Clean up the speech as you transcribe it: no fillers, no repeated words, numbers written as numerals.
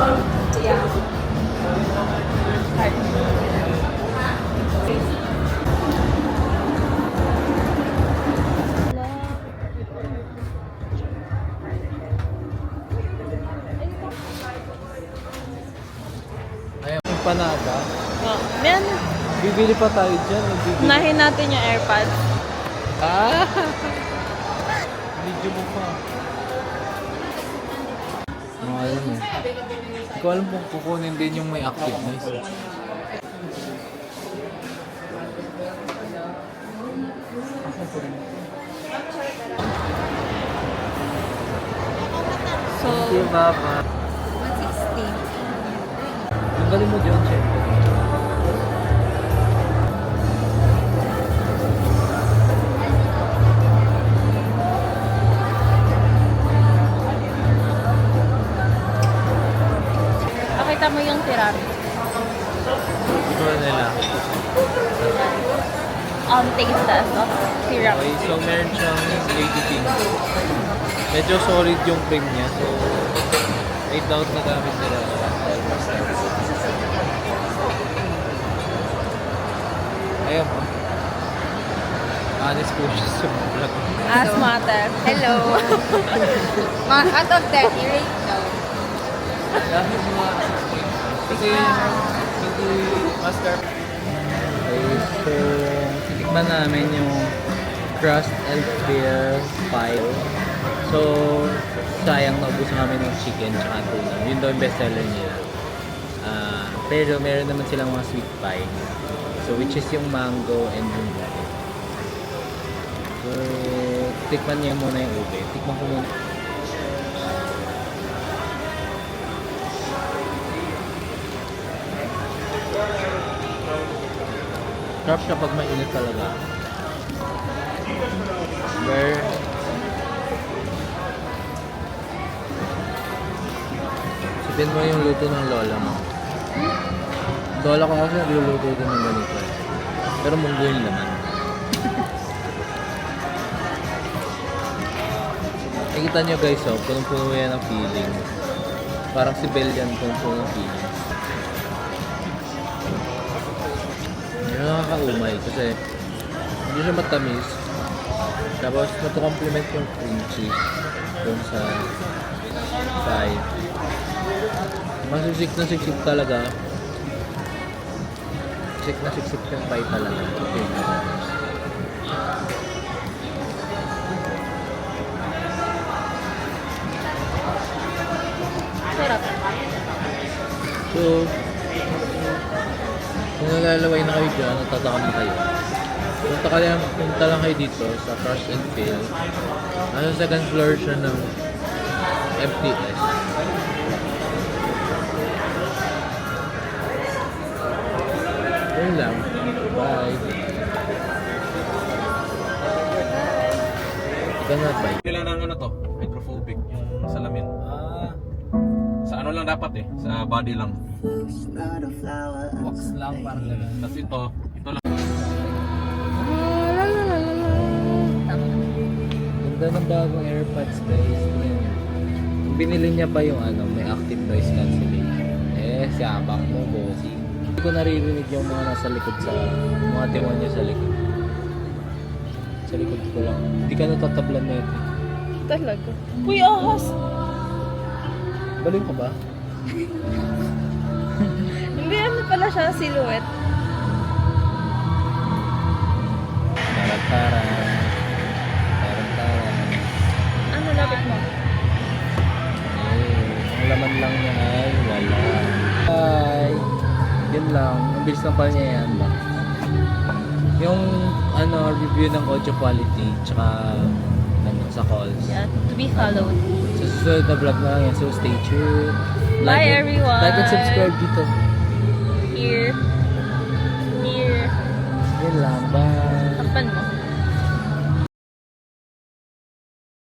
Yeah. Ayun, yung panada. Oh, yan. Bibili pa tayo dyan. Bibili. Unahin natin yung AirPods. Ah! Video mo pa. Ayun eh. Hindi ko alam kung kukunin din yung may active noise. So, Thank you, Papa. 160. Tanggalin mo dyan, check. Pakita mo yung tiramisu. Ito na nila. Taste test of Okay, tiramisu. so meron siyang lady king. Medyo solid yung cream niya, so 8 out na gamit nila. Ayun po. Honest po siya sa vlog. As matter. Hello. Out of 10, you rate no. Dahil mga 6 kasi hindi master. Okay, so titikman namin yung crust and beer pie. So sayang naubusan kami ng chicken tsaka tuna. Yun daw yung bestseller nila. Pero meron naman silang mga sweet pie. So which is yung mango and yung ube. So tikman niyo muna yung ube. Tikman ko muna. Sarap siya pag mainit talaga. Where sabihin mo yung luto ng lola mo. Lola ko kasi nagluluto din ng ganito. Pero munggo yung laman. Nakikita nyo guys, oh, punong-puno yan ng feeling. Parang si Belle yan, punong-puno ng feeling. Hindi na nakakaumay kasi hindi siya matamis. Tapos matukomplement yung cream cheese dun sa pie. Masisik na siksik talaga. Siksik na siksik yung pie talaga. Okay. Sarap. So, kung nalalaway na kayo dyan, nagtataka na kayo. Punta lang kayo dito sa Crush and Fill. Ano sa second floor siya ng MTS. Yun lang. Bye. Ika na, bye. Nila ng ano to, hydrophobic yung salamin. Sa ano lang dapat eh, sa body lang. Wax lang parang gano'n. Tapos ito lang. Ganda ng bagong AirPods guys. Binili niya pa yung ano, may active noise cancellation. Siyabang mo, bossy. Hindi ko naririnig yung mga nasa likod sa mga demonyo sa likod. Sa likod ko lang. Hindi ka natatablan na ito. Talaga. Uy, ahas! Baliw ka ba? Hindi, ano pala siya, silhouette. Taran-taran. Taran-taran. Ano lapit mo? Ang laman lang niya ay wala. Bye! Yun lang. Ang bilis lang pala niya yan. Yung ano, review ng audio quality tsaka ano, sa calls. Yeah, to be followed. So, susunod na vlog na lang yan. So, stay tuned. Bye, everyone. Like and subscribe dito. Here. Here. Yun lang. Bye.